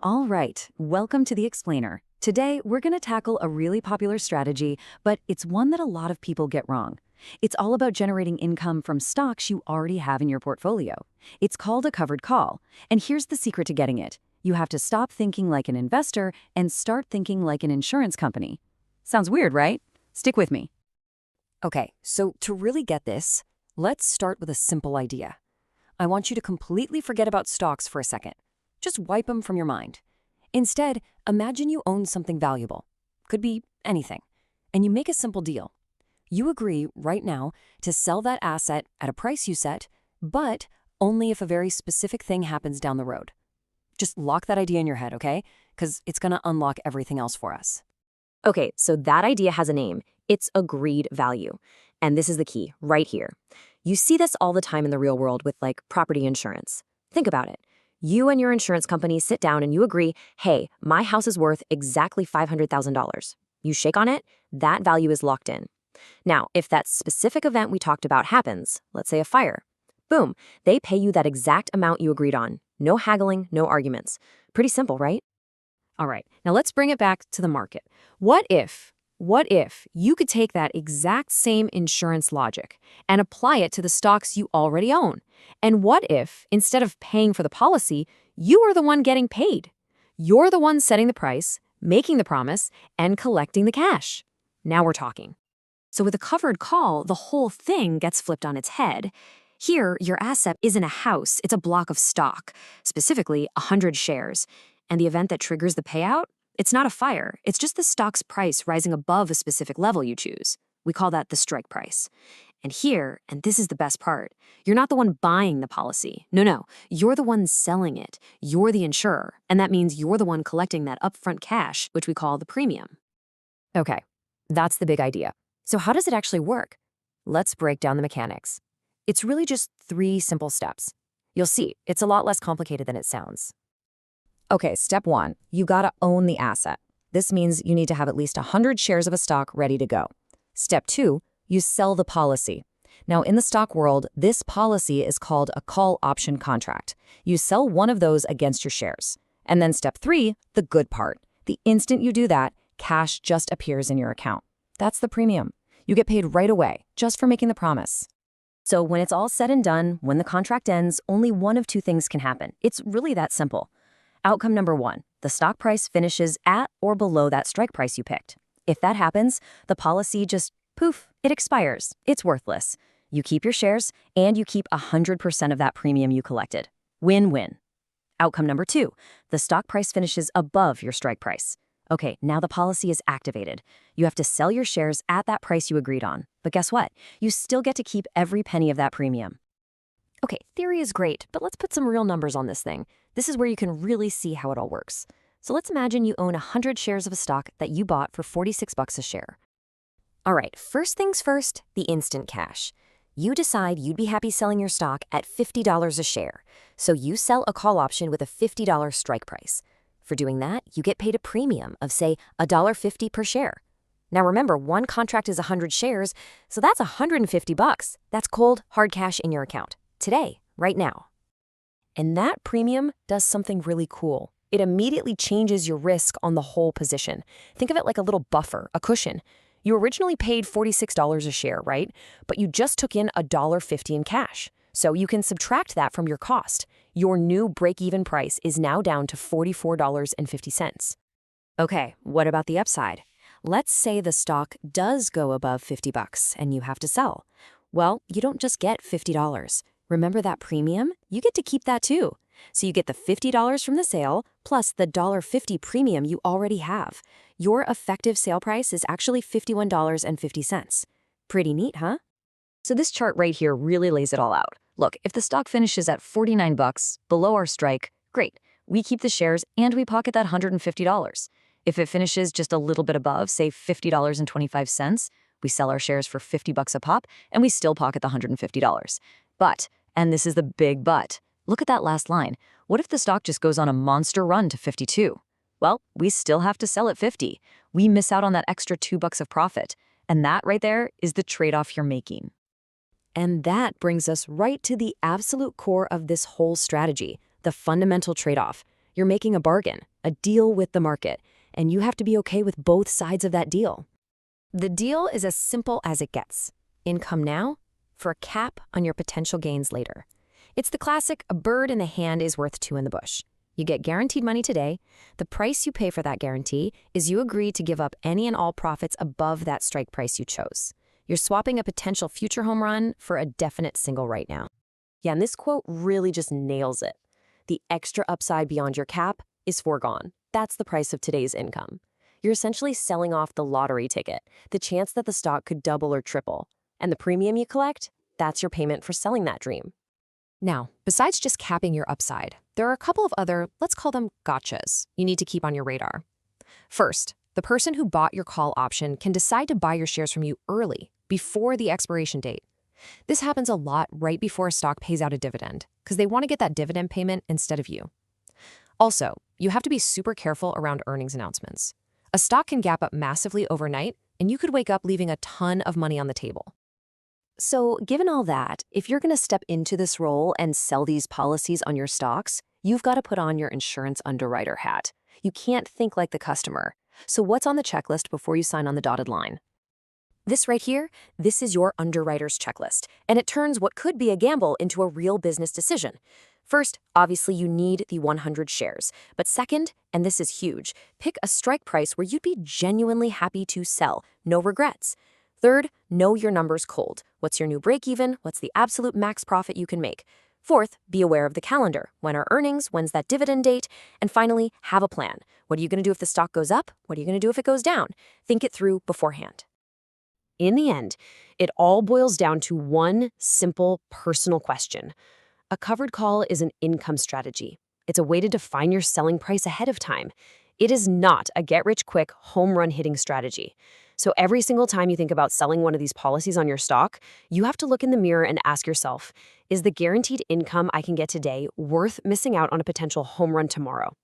All right, welcome to the Explainer. Today, we're going to tackle a really popular strategy, but it's one that a lot of people get wrong. It's all about generating income from stocks you already have in your portfolio. It's called a covered call, and here's the secret to getting it. You have to stop thinking like an investor and start thinking like an insurance company. Sounds weird, right? Stick with me. Okay, so to really get this, let's start with a simple idea. I want you to completely forget about stocks for a second. Just wipe them from your mind. Instead, imagine you own something valuable. Could be anything. And you make a simple deal. You agree right now to sell that asset at a price you set, but only if a very specific thing happens down the road. Just lock that idea in your head, okay? Because it's going to unlock everything else for us. Okay, so that idea has a name. It's agreed value. And this is the key, right here. You see this all the time in the real world with property insurance. Think about it. You and your insurance company sit down and you agree, hey, my house is worth exactly $500,000. You shake on it, that value is locked in. Now, if that specific event we talked about happens, let's say a fire, boom, they pay you that exact amount you agreed on. No haggling, no arguments. Pretty simple, right? All right, now let's bring it back to the market. What if you could take that exact same insurance logic and apply it to the stocks you already own? And what if, instead of paying for the policy, you are the one getting paid? You're the one setting the price, making the promise, and collecting the cash. Now we're talking. So with a covered call, the whole thing gets flipped on its head. Here, your asset isn't a house, it's a block of stock, specifically 100 shares. And the event that triggers the payout? It's not a fire, it's just the stock's price rising above a specific level you choose. We call that the strike price. And here, and this is the best part, you're not the one buying the policy. No, you're the one selling it. You're the insurer, and that means you're the one collecting that upfront cash, which we call the premium. Okay, that's the big idea. So how does it actually work? Let's break down the mechanics. It's really just 3 simple steps. You'll see, it's a lot less complicated than it sounds. Okay, step 1, you gotta own the asset. This means you need to have at least 100 shares of a stock ready to go. Step 2, you sell the policy. Now, in the stock world, this policy is called a call option contract. You sell one of those against your shares. And then step 3, the good part. The instant you do that, cash just appears in your account. That's the premium. You get paid right away, just for making the promise. So when it's all said and done, when the contract ends, only one of 2 things can happen. It's really that simple. Outcome number 1, the stock price finishes at or below that strike price you picked. If that happens, the policy just, poof, it expires. It's worthless. You keep your shares, and you keep 100% of that premium you collected. Win-win. Outcome number 2, the stock price finishes above your strike price. Okay, now the policy is activated. You have to sell your shares at that price you agreed on. But guess what? You still get to keep every penny of that premium. Okay, theory is great, but let's put some real numbers on this thing. This is where you can really see how it all works. So let's imagine you own 100 shares of a stock that you bought for $46 a share. All right, first things first, the instant cash. You decide you'd be happy selling your stock at $50 a share. So you sell a call option with a $50 strike price. For doing that, you get paid a premium of, say, $1.50 per share. Now remember, one contract is 100 shares, so that's $150. That's cold, hard cash in your account. Today, right now. And that premium does something really cool. It immediately changes your risk on the whole position. Think of it like a little buffer, a cushion. You originally paid $46 a share, right? But you just took in $1.50 in cash. So you can subtract that from your cost. Your new break-even price is now down to $44.50. Okay, what about the upside? Let's say the stock does go above $50 and you have to sell. Well, you don't just get $50. Remember that premium? You get to keep that too. So you get the $50 from the sale plus the $1.50 premium you already have. Your effective sale price is actually $51.50. Pretty neat, huh? So this chart right here really lays it all out. Look, if the stock finishes at $49, below our strike, great. We keep the shares and we pocket that $150. If it finishes just a little bit above, say $50.25, we sell our shares for $50 a pop and we still pocket the $150. But, and this is the big but, look at that last line. What if the stock just goes on a monster run to 52? Well, we still have to sell at 50. We miss out on that extra $2 of profit. And that right there is the trade-off you're making. And that brings us right to the absolute core of this whole strategy, the fundamental trade-off. You're making a bargain. a deal with the market, and you have to be okay with both sides of that deal. The deal is as simple as it gets. Income now for a cap on your potential gains later. It's the classic, a bird in the hand is worth two in the bush. You get guaranteed money today. The price you pay for that guarantee is you agree to give up any and all profits above that strike price you chose. You're swapping a potential future home run for a definite single right now. Yeah, and this quote really just nails it. The extra upside beyond your cap is foregone. That's the price of today's income. You're essentially selling off the lottery ticket, the chance that the stock could double or triple. And the premium you collect, that's your payment for selling that dream. Now, besides just capping your upside, there are a couple of other, let's call them gotchas, you need to keep on your radar. First, the person who bought your call option can decide to buy your shares from you early, before the expiration date. This happens a lot right before a stock pays out a dividend, because they want to get that dividend payment instead of you. Also, you have to be super careful around earnings announcements. A stock can gap up massively overnight, and you could wake up leaving a ton of money on the table. So, given all that, if you're going to step into this role and sell these policies on your stocks, you've got to put on your insurance underwriter hat. You can't think like the customer. So what's on the checklist before you sign on the dotted line? This right here, this is your underwriter's checklist, and it turns what could be a gamble into a real business decision. First, obviously you need the 100 shares. But second, and this is huge, pick a strike price where you'd be genuinely happy to sell, no regrets. Third, know your numbers cold. What's your new break-even? What's the absolute max profit you can make? Fourth, be aware of the calendar. When are earnings? When's that dividend date? And finally, have a plan. What are you going to do if the stock goes up? What are you going to do if it goes down? Think it through beforehand. In the end, it all boils down to one simple personal question. A covered call is an income strategy. It's a way to define your selling price ahead of time. It is not a get-rich-quick, home-run hitting strategy. So every single time you think about selling one of these policies on your stock, you have to look in the mirror and ask yourself, is the guaranteed income I can get today worth missing out on a potential home run tomorrow?